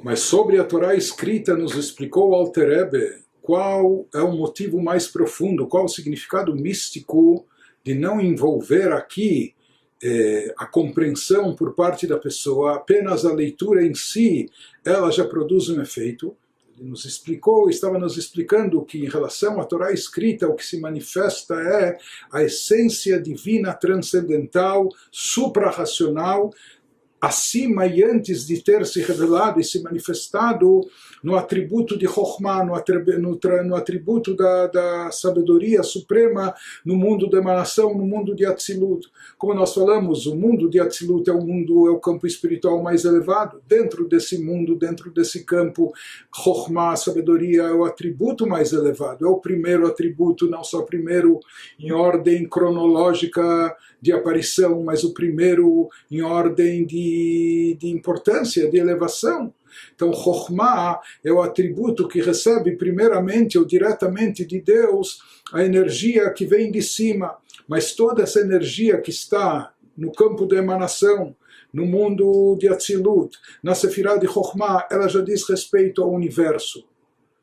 Mas sobre a Torá escrita, nos explicou o Alter Rebbe qual é o motivo mais profundo, qual o significado místico de não envolver aqui a compreensão por parte da pessoa, apenas a leitura em si, ela já produz um efeito. Ele nos explicou, estava nos explicando que em relação à Torá escrita, o que se manifesta é a essência divina transcendental, suprarracional, acima e antes de ter se revelado e se manifestado no atributo de Chokhmah, no atributo da sabedoria suprema, no mundo da emanação, no mundo de Atzilut. Como nós falamos, o mundo de Atzilut é o campo espiritual mais elevado. Dentro desse mundo, dentro desse campo, Chokhmah, a sabedoria, é o atributo mais elevado. É o primeiro atributo, não só primeiro em ordem cronológica de aparição, mas o primeiro em ordem de importância, de elevação. Então, Chokhmah é o atributo que recebe primeiramente ou diretamente de Deus a energia que vem de cima, mas toda essa energia que está no campo da emanação, no mundo de Atzilut, na Sefirah de Chokhmah, ela já diz respeito ao universo.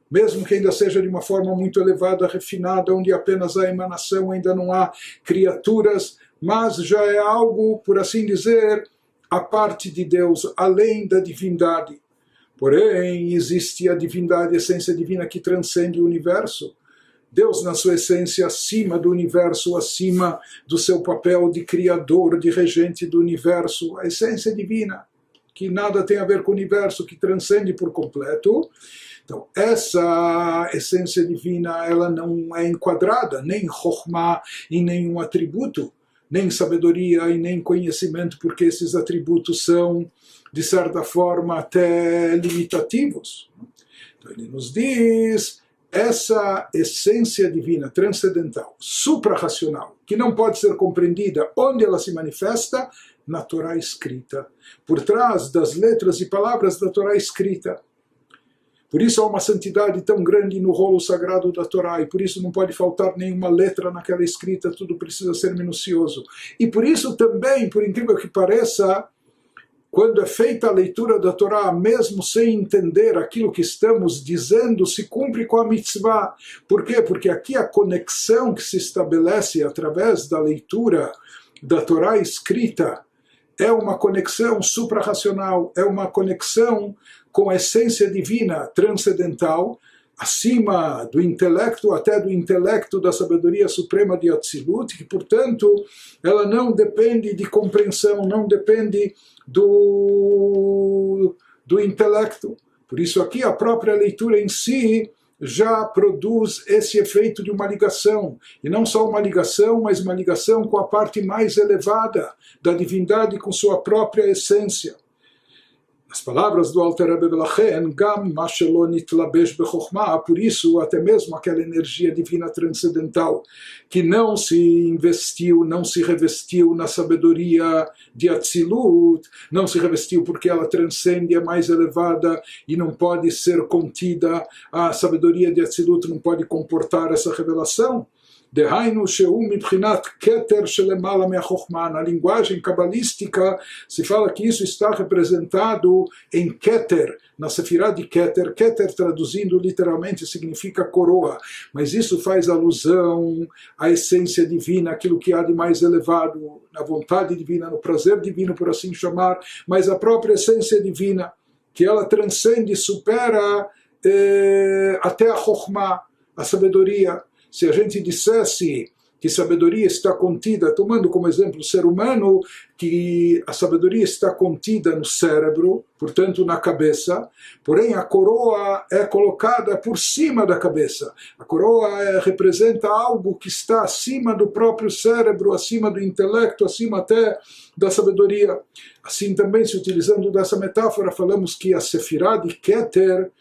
Mesmo que ainda seja de uma forma muito elevada, refinada, onde apenas há emanação, ainda não há criaturas, mas já é algo, por assim dizer, a parte de Deus, além da divindade. Porém, existe a divindade, a essência divina que transcende o universo. Deus, na sua essência, acima do universo, acima do seu papel de criador, de regente do universo, a essência divina, que nada tem a ver com o universo, que transcende por completo. Então, essa essência divina, ela não é enquadrada nem em Chokhmah, em nenhum atributo, nem sabedoria e nem conhecimento, porque esses atributos são, de certa forma, até limitativos. Então ele nos diz, essa essência divina, transcendental, suprarracional, que não pode ser compreendida, onde ela se manifesta? Na Torá escrita, por trás das letras e palavras da Torá escrita. Por isso há uma santidade tão grande no rolo sagrado da Torá, e por isso não pode faltar nenhuma letra naquela escrita, tudo precisa ser minucioso. E por isso também, por incrível que pareça, quando é feita a leitura da Torá, mesmo sem entender aquilo que estamos dizendo, se cumpre com a mitzvah. Por quê? Porque aqui a conexão que se estabelece através da leitura da Torá escrita é uma conexão suprarracional, é uma conexão com a essência divina transcendental, acima do intelecto, até do intelecto da sabedoria suprema de Atzilut, que, portanto, ela não depende de compreensão, não depende do intelecto. Por isso aqui a própria leitura em si já produz esse efeito de uma ligação, e não só uma ligação, mas uma ligação com a parte mais elevada da divindade, com sua própria essência. As palavras do Alter Rebbe Belachen, Gam Mashelo Nitlabesh Bechokhmah, por isso até mesmo aquela energia divina transcendental que não se investiu, não se revestiu na sabedoria de Atzilut, não se revestiu porque ela transcende, é mais elevada e não pode ser contida, a sabedoria de Atzilut não pode comportar essa revelação. Dehainu Sheu Mibchinat Keter Shelemala Me'achokhmah. Na linguagem cabalística se fala que isso está representado em Keter, na Sefirah de Keter. Keter, traduzindo literalmente, significa coroa, mas isso faz alusão à essência divina, aquilo que há de mais elevado, na vontade divina, no prazer divino, por assim chamar, mas a própria essência divina, que ela transcende, supera até a Chokhmah, a sabedoria. Se a gente dissesse que sabedoria está contida, tomando como exemplo o ser humano, que a sabedoria está contida no cérebro, portanto na cabeça, porém a coroa é colocada por cima da cabeça. A coroa representa algo que está acima do próprio cérebro, acima do intelecto, acima até da sabedoria. Assim também, se utilizando dessa metáfora, falamos que a Sefirah de Keter,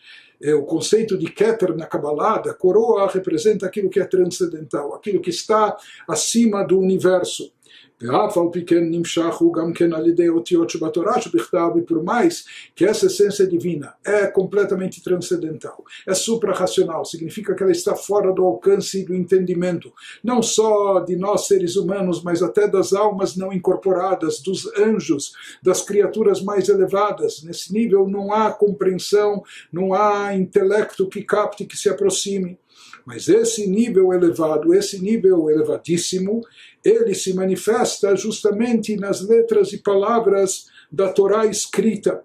o conceito de Keter na Kabbalah, da coroa, representa aquilo que é transcendental, aquilo que está acima do universo. ואף על פי כן נמשך הוא גם כן על ידי אותיות שבתורה שבכתב, e por mais que essa essência divina é completamente transcendental, é suprarracional, significa que ela está fora do alcance do entendimento, não só de nós seres humanos, mas até das almas não incorporadas, dos anjos, das criaturas mais elevadas. Nesse nível não há compreensão, não há intelecto que capte, que se aproxime. Mas esse nível elevado, esse nível elevadíssimo, ele se manifesta justamente nas letras e palavras da Torá escrita.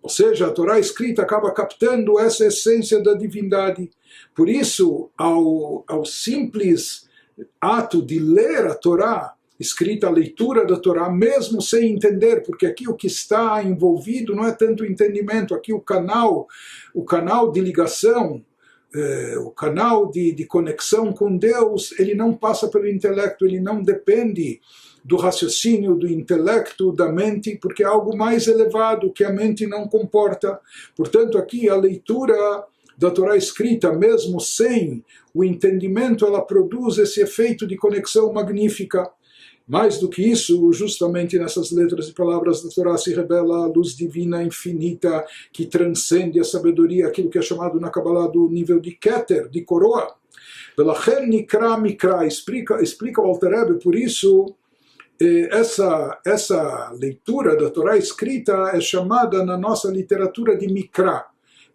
Ou seja, a Torá escrita acaba captando essa essência da divindade. Por isso, ao simples ato de ler a Torá escrita, a leitura da Torá, mesmo sem entender, porque aqui o que está envolvido não é tanto o entendimento, aqui o canal de ligação, o canal de conexão com Deus, ele não passa pelo intelecto, ele não depende do raciocínio, do intelecto, da mente, porque é algo mais elevado que a mente não comporta. Portanto, aqui a leitura da Torá escrita, mesmo sem o entendimento, ela produz esse efeito de conexão magnífica. Mais do que isso, justamente nessas letras e palavras da Torá se revela a luz divina infinita que transcende a sabedoria, aquilo que é chamado na Kabbalah do nível de Keter, de coroa. Velachem nikra mikra, explica o Alter Rebbe, por isso essa leitura da Torá escrita é chamada na nossa literatura de mikra.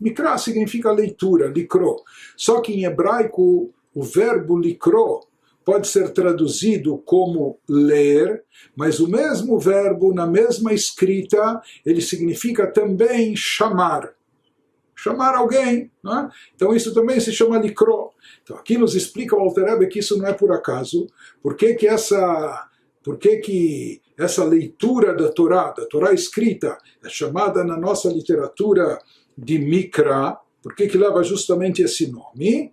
Mikra significa leitura, likro. Só que em hebraico o verbo likro pode ser traduzido como ler, mas o mesmo verbo, na mesma escrita, ele significa também chamar. Chamar alguém. Né? Então isso também se chama likro. Então aqui nos explica o Alter Rebbe que isso não é por acaso. Por que essa leitura da Torá escrita, é chamada na nossa literatura de Mikra? Por que leva justamente esse nome?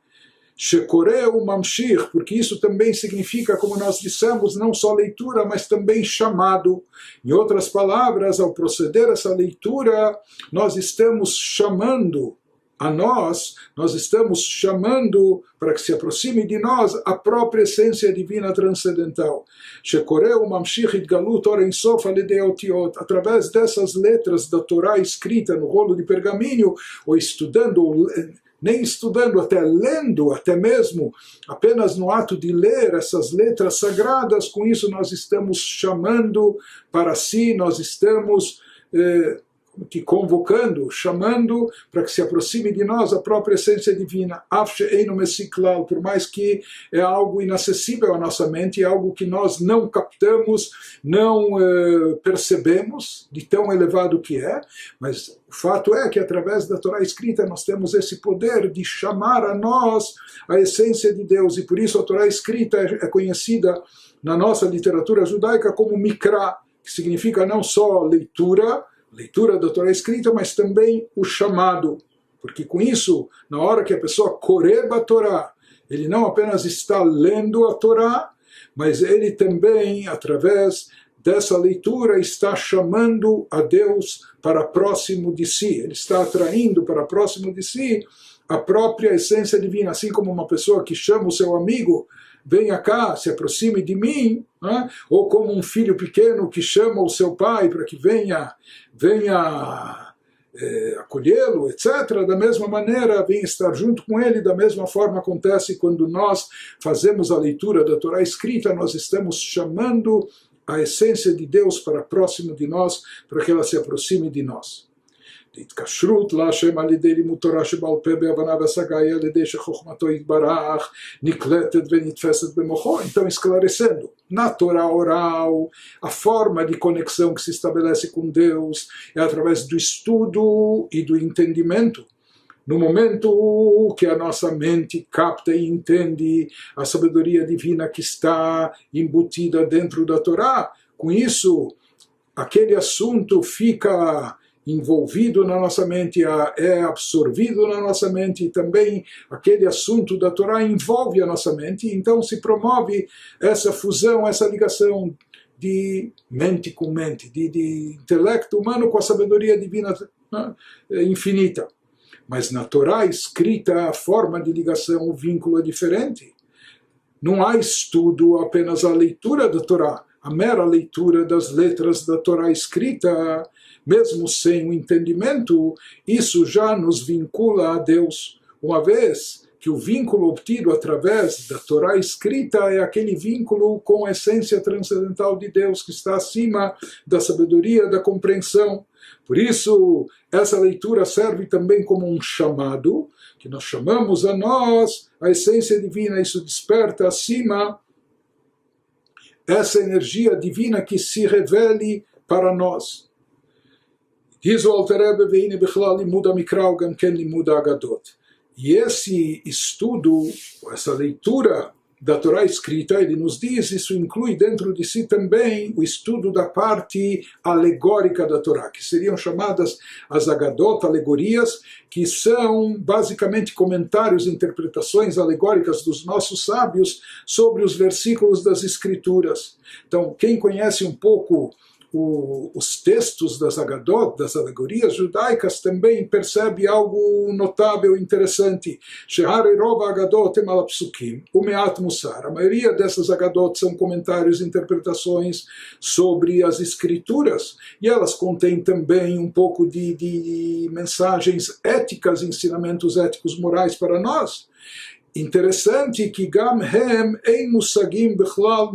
Shekoreu Mamshir, porque isso também significa, como nós dissemos, não só leitura, mas também chamado. Em outras palavras, ao proceder essa leitura, nós estamos chamando a nós estamos chamando para que se aproxime de nós a própria essência divina transcendental. Shekoreu Mamshir Idgalut Or Ein Sof Alidei Otiot, através dessas letras da Torá escrita no rolo de pergaminho, ou estudando, nem estudando, até lendo, até mesmo apenas no ato de ler essas letras sagradas, com isso nós estamos chamando para si, nós estamos convocando, chamando para que se aproxime de nós a própria essência divina. Por mais que é algo inacessível à nossa mente, é algo que nós não captamos, não percebemos de tão elevado que é, mas o fato é que através da Torá escrita nós temos esse poder de chamar a nós a essência de Deus, e por isso a Torá escrita é conhecida na nossa literatura judaica como Mikra, que significa não só leitura da Torá escrita, mas também o chamado, porque com isso, na hora que a pessoa coreba a Torá, ele não apenas está lendo a Torá, mas ele também, através dessa leitura, está chamando a Deus para próximo de si, ele está atraindo para próximo de si a própria essência divina, assim como uma pessoa que chama o seu amigo, venha cá, se aproxime de mim, né? Ou como um filho pequeno que chama o seu pai para que venha acolhê-lo, etc. Da mesma maneira, vem estar junto com ele, da mesma forma acontece quando nós fazemos a leitura da Torá escrita, nós estamos chamando a essência de Deus para próximo de nós, para que ela se aproxime de nós. התקשרות להשם על ידי לימוד תורה שבעל פה בהבנה והשגה היא על ידי שחוכמתו יתברך נקלטת ונתפסת במוחו. Então, esclarecendo, na Torá oral, a forma de conexão que se estabelece com Deus é através do estudo e do entendimento. No momento que a nossa mente capta e entende a sabedoria divina que está embutida dentro da Torá, com isso, aquele assunto fica envolvido na nossa mente, é absorvido na nossa mente, e também aquele assunto da Torá envolve a nossa mente, então se promove essa fusão, essa ligação de mente com mente, de intelecto humano com a sabedoria divina, né, infinita. Mas na Torá escrita a forma de ligação, o vínculo é diferente. não há estudo, apenas a leitura da Torá, a mera leitura das letras da Torá escrita, mesmo sem o entendimento, isso já nos vincula a Deus, uma vez que o vínculo obtido através da Torá escrita é aquele vínculo com a essência transcendental de Deus, que está acima da sabedoria, da compreensão. Por isso, essa leitura serve também como um chamado, que nós chamamos a nós, a essência divina, isso desperta acima essa energia divina que se revele para nós. Diz o Alter Rebbe, veine bichlal limud hamikra gam ken limud hagadot. E esse estudo, essa leitura da Torá escrita, ele nos diz, isso inclui dentro de si também o estudo da parte alegórica da Torá, que seriam chamadas as Agadot, alegorias, que são basicamente comentários, interpretações alegóricas dos nossos sábios sobre os versículos das Escrituras. Então, quem conhece um pouco os textos das Agadot, das alegorias judaicas, também percebe algo notável, interessante. A maioria dessas Agadot são comentários, interpretações sobre as escrituras, e elas contêm também um pouco de mensagens éticas, ensinamentos éticos morais para nós. Interessante que gam hem ein musagim bichlal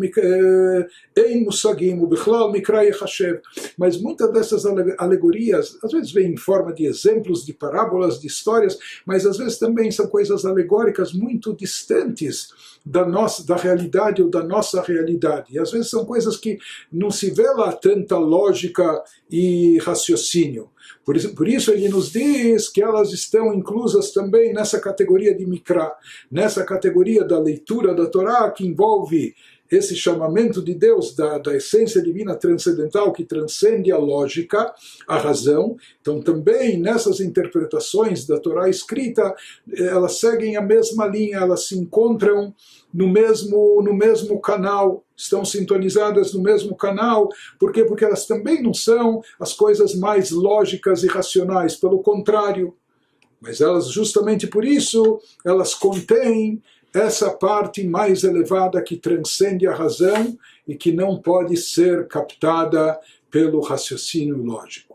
ubichlal mikra yechashev. Mas muitas dessas alegorias, às vezes vêm em forma de exemplos, de parábolas, de histórias, mas às vezes também são coisas alegóricas muito distantes da realidade ou da nossa realidade. E às vezes são coisas que não se vê lá tanta lógica e raciocínio. Por isso ele nos diz que elas estão inclusas também nessa categoria de Mikra, nessa categoria da leitura da Torá, que envolve esse chamamento de Deus, da essência divina transcendental, que transcende a lógica, a razão. Então também nessas interpretações da Torá escrita, elas seguem a mesma linha, elas se encontram no mesmo canal, estão sintonizadas no mesmo canal. Por quê? Porque elas também não são as coisas mais lógicas e racionais, pelo contrário. Mas elas, justamente por isso, elas contêm essa parte mais elevada que transcende a razão e que não pode ser captada pelo raciocínio lógico.